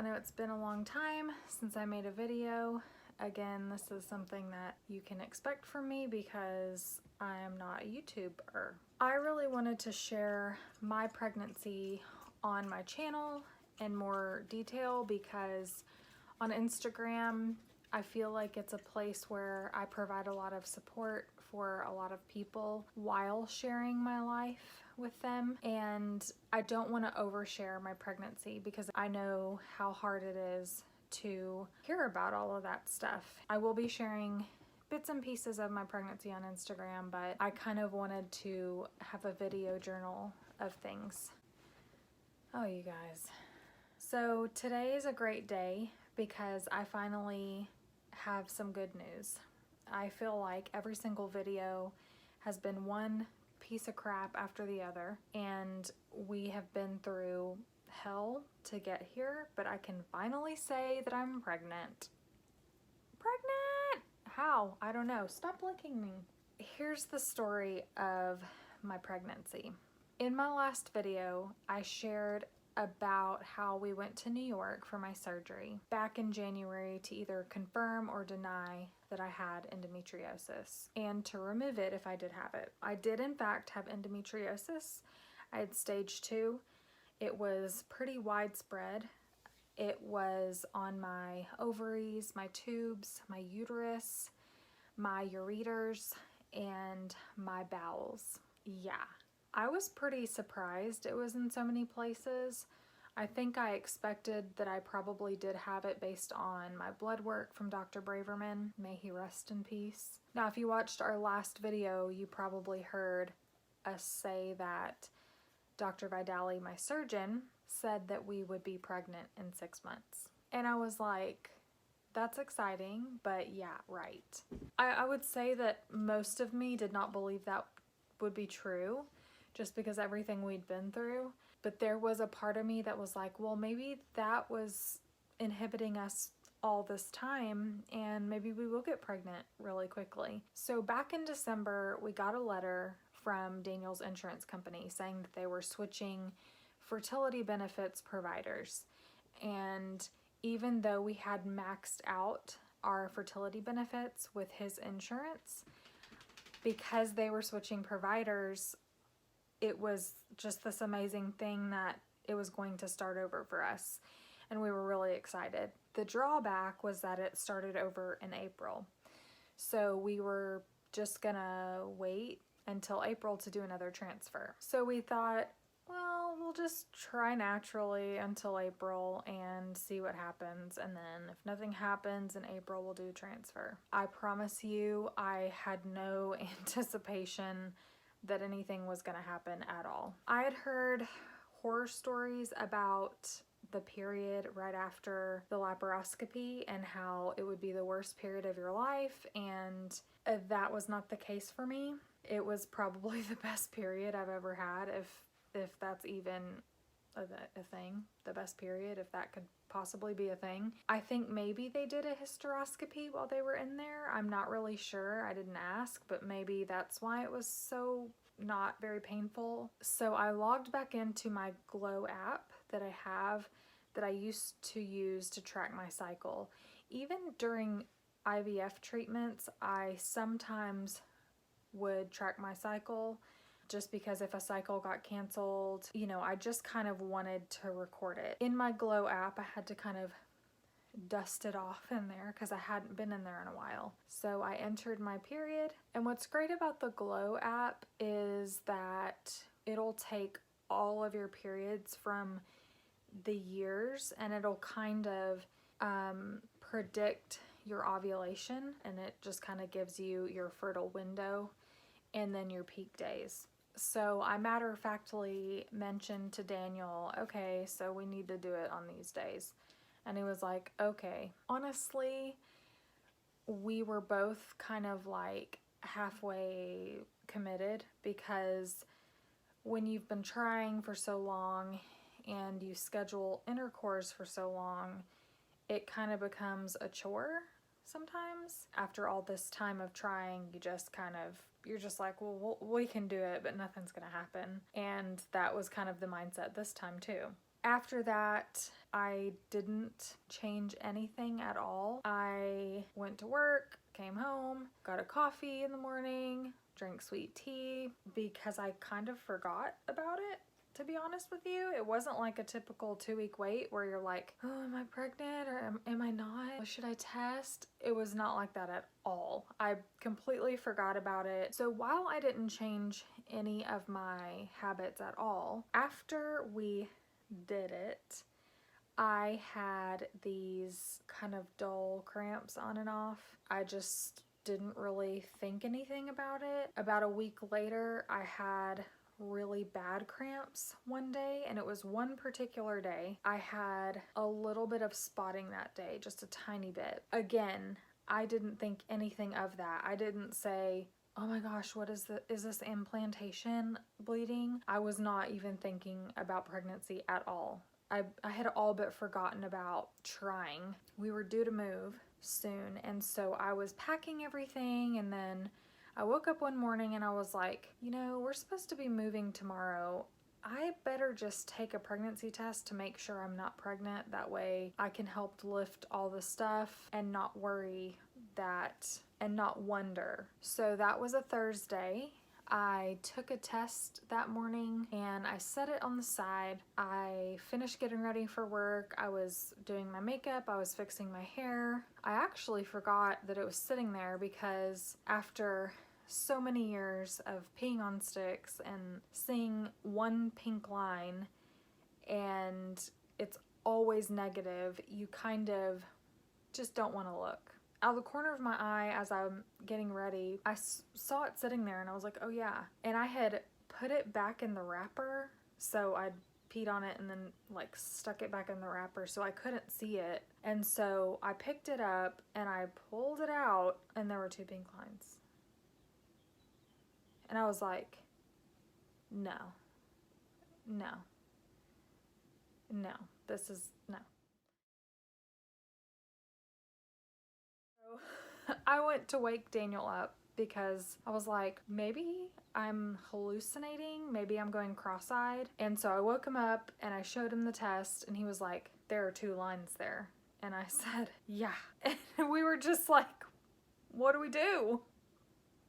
I know it's been a long time since I made a video. Again, this is something that you can expect from me because I am not a YouTuber. I really wanted to share my pregnancy on my channel in more detail because on Instagram, I feel like it's a place where I provide a lot of support for a lot of people while sharing my life with them, and I don't want to overshare my pregnancy because I know how hard it is to hear about all of that stuff. I will be sharing bits and pieces of my pregnancy on Instagram, but I kind of wanted to have a video journal of things. Oh, you guys. So today is a great day because I finally have some good news. I feel like every single video has been one piece of crap after the other, and we have been through hell to get here, but I can finally say that I'm pregnant. Pregnant! How? I don't know. Stop licking me. Here's the story of my pregnancy. In my last video, I shared about how we went to New York for my surgery back in January to either confirm or deny that I had endometriosis and to remove it if I did have it. I did in fact have endometriosis. I had stage 2. It was pretty widespread. It was on my ovaries, my tubes, my uterus, my ureters, and my bowels. Yeah. I was pretty surprised it was in so many places. I think I expected that I probably did have it based on my blood work from Dr. Braverman. May he rest in peace. Now, if you watched our last video, you probably heard us say that Dr. Vidali, my surgeon, said that we would be pregnant in 6 months. And I was like, that's exciting, but yeah, right. I would say that most of me did not believe that would be true, just because everything we'd been through. But there was a part of me that was like, well, maybe that was inhibiting us all this time and maybe we will get pregnant really quickly. So back in December, we got a letter from Daniel's insurance company saying that they were switching fertility benefits providers. And even though we had maxed out our fertility benefits with his insurance, because they were switching providers, it was just this amazing thing that it was going to start over for us, and we were really excited. The drawback was that it started over in April, so we were just gonna wait until April to do another transfer. So we thought, well, we'll just try naturally until April and see what happens, and then if nothing happens in April, we'll do transfer. I promise you, I had no anticipation that anything was going to happen at all. I had heard horror stories about the period right after the laparoscopy and how it would be the worst period of your life, and that was not the case for me. It was probably the best period I've ever had, if that's even a thing, the best period, if that could possibly be a thing. I think maybe they did a hysteroscopy while they were in there. I'm not really sure. I didn't ask, but maybe that's why it was so not very painful. So I logged back into my Glow app that I have, that I used to use to track my cycle. Even during IVF treatments, I sometimes would track my cycle, just because if a cycle got canceled, you know, I just kind of wanted to record it. In my Glow app, I had to kind of dust it off in there because I hadn't been in there in a while. So I entered my period, and what's great about the Glow app is that it'll take all of your periods from the years, and it'll kind of predict your ovulation, and it just kind of gives you your fertile window and then your peak days. So I matter-of-factly mentioned to Daniel, okay, so we need to do it on these days. And he was like, okay. Honestly, we were both kind of like halfway committed, because when you've been trying for so long and you schedule intercourse for so long, it kind of becomes a chore sometimes. After all this time of trying, you're just like, well, we can do it, but nothing's gonna happen. And that was kind of the mindset this time too. After that, I didn't change anything at all. I went to work, came home, got a coffee in the morning, drank sweet tea because I kind of forgot about it. To be honest with you, it wasn't like a typical 2-week wait where you're like, oh, am I pregnant or am I not? Should I test? It was not like that at all. I completely forgot about it. So while I didn't change any of my habits at all, after we did it, I had these kind of dull cramps on and off. I just didn't really think anything about it. About a week later, I had really bad cramps one day, and it was one particular day. I had a little bit of spotting that day, just a tiny bit. Again, I didn't think anything of that. I didn't say, oh my gosh, what is this implantation bleeding? I was not even thinking about pregnancy at all. I had all but forgotten about trying. We were due to move soon, and so I was packing everything, and then I woke up one morning and I was like, you know, we're supposed to be moving tomorrow. I better just take a pregnancy test to make sure I'm not pregnant. That way I can help lift all the stuff and not worry that and not wonder. So that was a Thursday. I took a test that morning and I set it on the side. I finished getting ready for work. I was doing my makeup. I was fixing my hair. I actually forgot that it was sitting there because after so many years of peeing on sticks and seeing one pink line and it's always negative, you kind of just don't want to look. Out of the corner of my eye, as I'm getting ready, I saw it sitting there and I was like, oh yeah. And I had put it back in the wrapper. So I'd peed on it and then like stuck it back in the wrapper so I couldn't see it. And so I picked it up and I pulled it out and there were 2 pink lines. And I was like, no, this is no. So I went to wake Daniel up because I was like, maybe I'm hallucinating, maybe I'm going cross-eyed. And so I woke him up and I showed him the test and he was like, there are 2 lines there. And I said, yeah. And we were just like, what do we do?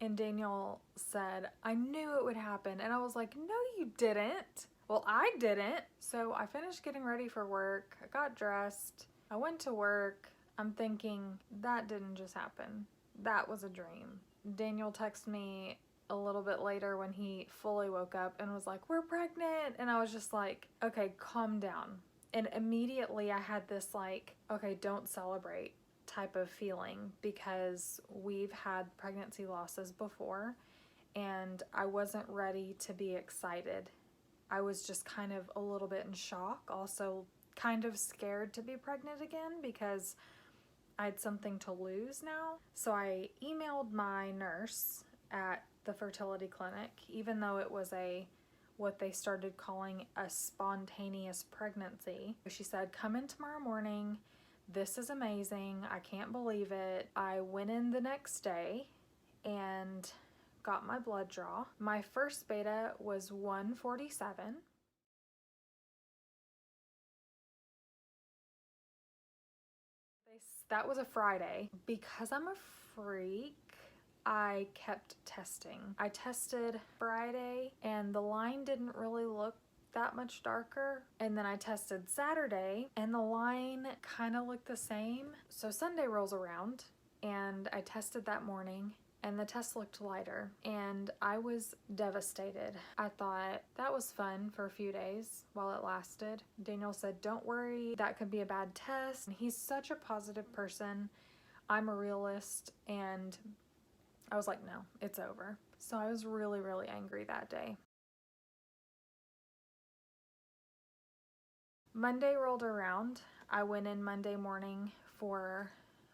And Daniel said, I knew it would happen. And I was like, no, you didn't. Well, I didn't. So I finished getting ready for work. I got dressed. I went to work. I'm thinking, that didn't just happen. That was a dream. Daniel texted me a little bit later when he fully woke up and was like, we're pregnant. And I was just like, okay, calm down. And immediately I had this like, okay, don't celebrate type of feeling because we've had pregnancy losses before and I wasn't ready to be excited. I was just kind of a little bit in shock, also kind of scared to be pregnant again because I had something to lose now. So I emailed my nurse at the fertility clinic, even though it was what they started calling a spontaneous pregnancy. She said, come in tomorrow morning. This is amazing. I can't believe it. I went in the next day and got my blood draw. My first beta was 147. That was a Friday. Because I'm a freak, I kept testing. I tested Friday and the line didn't really look that much darker, and then I tested Saturday and the line kind of looked the same. So Sunday rolls around and I tested that morning and the test looked lighter and I was devastated. I thought that was fun for a few days while it lasted. Daniel said, don't worry, that could be a bad test. And he's such a positive person. I'm a realist, and I was like, no, it's over. So I was really, really angry that day. Monday rolled around. I went in Monday morning for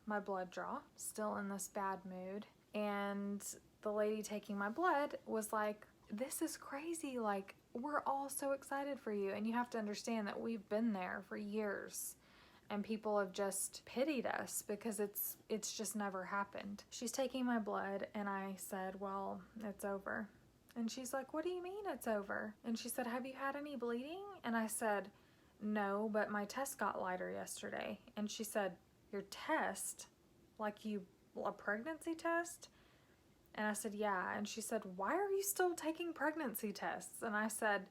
my blood draw, still in this bad mood. And the lady taking my blood was like, this is crazy. Like, we're all so excited for you. And you have to understand that we've been there for years and people have just pitied us because it's just never happened. She's taking my blood and I said, well, it's over. And she's like, what do you mean it's over? And she said, have you had any bleeding? And I said, no, but my test got lighter yesterday. And she said, your test? Like a pregnancy test? And I said, yeah. And she said, why are you still taking pregnancy tests? And I said,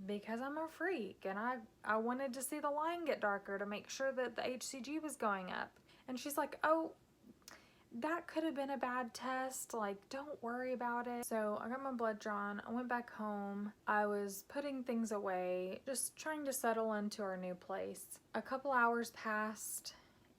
because I'm a freak and I wanted to see the line get darker to make sure that the HCG was going up. And she's like, oh, that could have been a bad test. Like, don't worry about it. So I got my blood drawn. I went back home. I was putting things away, just trying to settle into our new place. A couple hours passed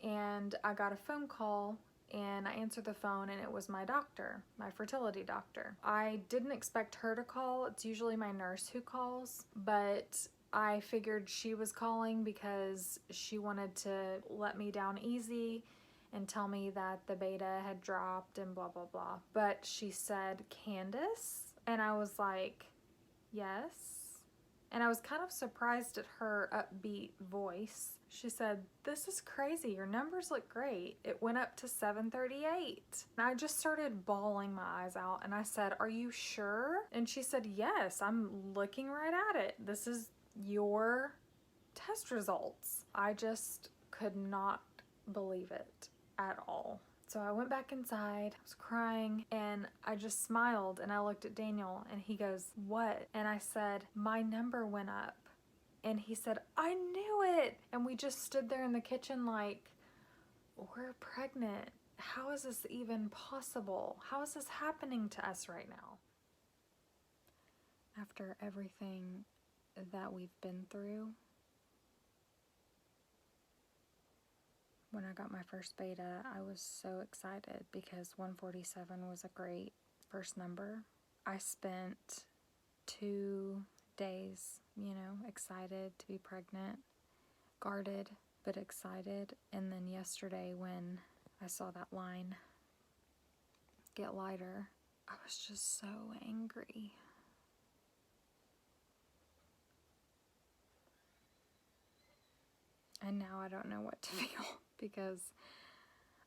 and I got a phone call, and I answered the phone and it was my doctor, my fertility doctor. I didn't expect her to call. It's usually my nurse who calls, but I figured she was calling because she wanted to let me down easy and tell me that the beta had dropped and blah, blah, blah. But she said, Candace? And I was like, yes. And I was kind of surprised at her upbeat voice. She said, this is crazy. Your numbers look great. It went up to 738. And I just started bawling my eyes out. And I said, are you sure? And she said, yes, I'm looking right at it. This is your test results. I just could not believe it at all. So I went back inside, I was crying, and I just smiled and I looked at Daniel and he goes, what? And I said, my number went up. And he said, I knew it. And we just stood there in the kitchen like, we're pregnant. How is this even possible? How is this happening to us right now? After everything that we've been through, when I got my first beta, I was so excited because 147 was a great first number. I spent 2 days, excited to be pregnant, guarded, but excited. And then yesterday when I saw that line get lighter, I was just so angry. And now I don't know what to feel because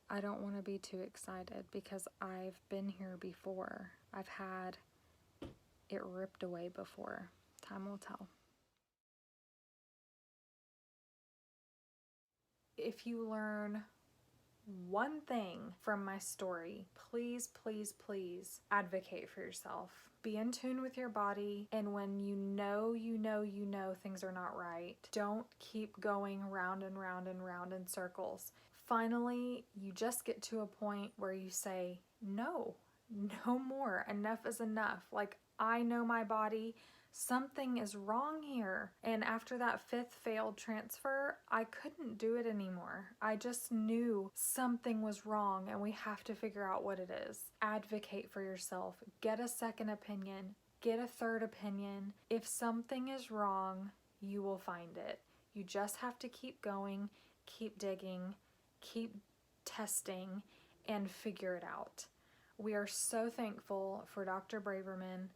I don't want to be too excited because I've been here before. I've had it ripped away before. Time will tell. If you learn one thing from my story, please, please, please advocate for yourself. Be in tune with your body, and when you know things are not right, don't keep going round and round and round in circles. Finally, you just get to a point where you say, no more. Enough is enough. Like, I know my body. Something is wrong here. And after that 5th failed transfer, I couldn't do it anymore. I just knew something was wrong and we have to figure out what it is. Advocate for yourself. Get a second opinion. Get a third opinion. If something is wrong, you will find it. You just have to keep going, keep digging, keep testing, and figure it out. We are so thankful for Dr. Braverman.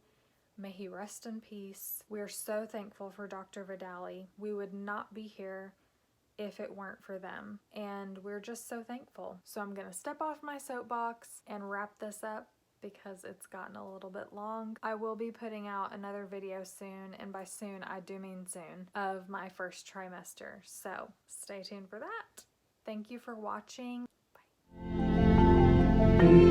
May he rest in peace. We are so thankful for Dr. Vidali. We would not be here if it weren't for them. And we're just so thankful. So I'm going to step off my soapbox and wrap this up because it's gotten a little bit long. I will be putting out another video soon, and by soon I do mean soon, of my first trimester. So stay tuned for that. Thank you for watching. Bye.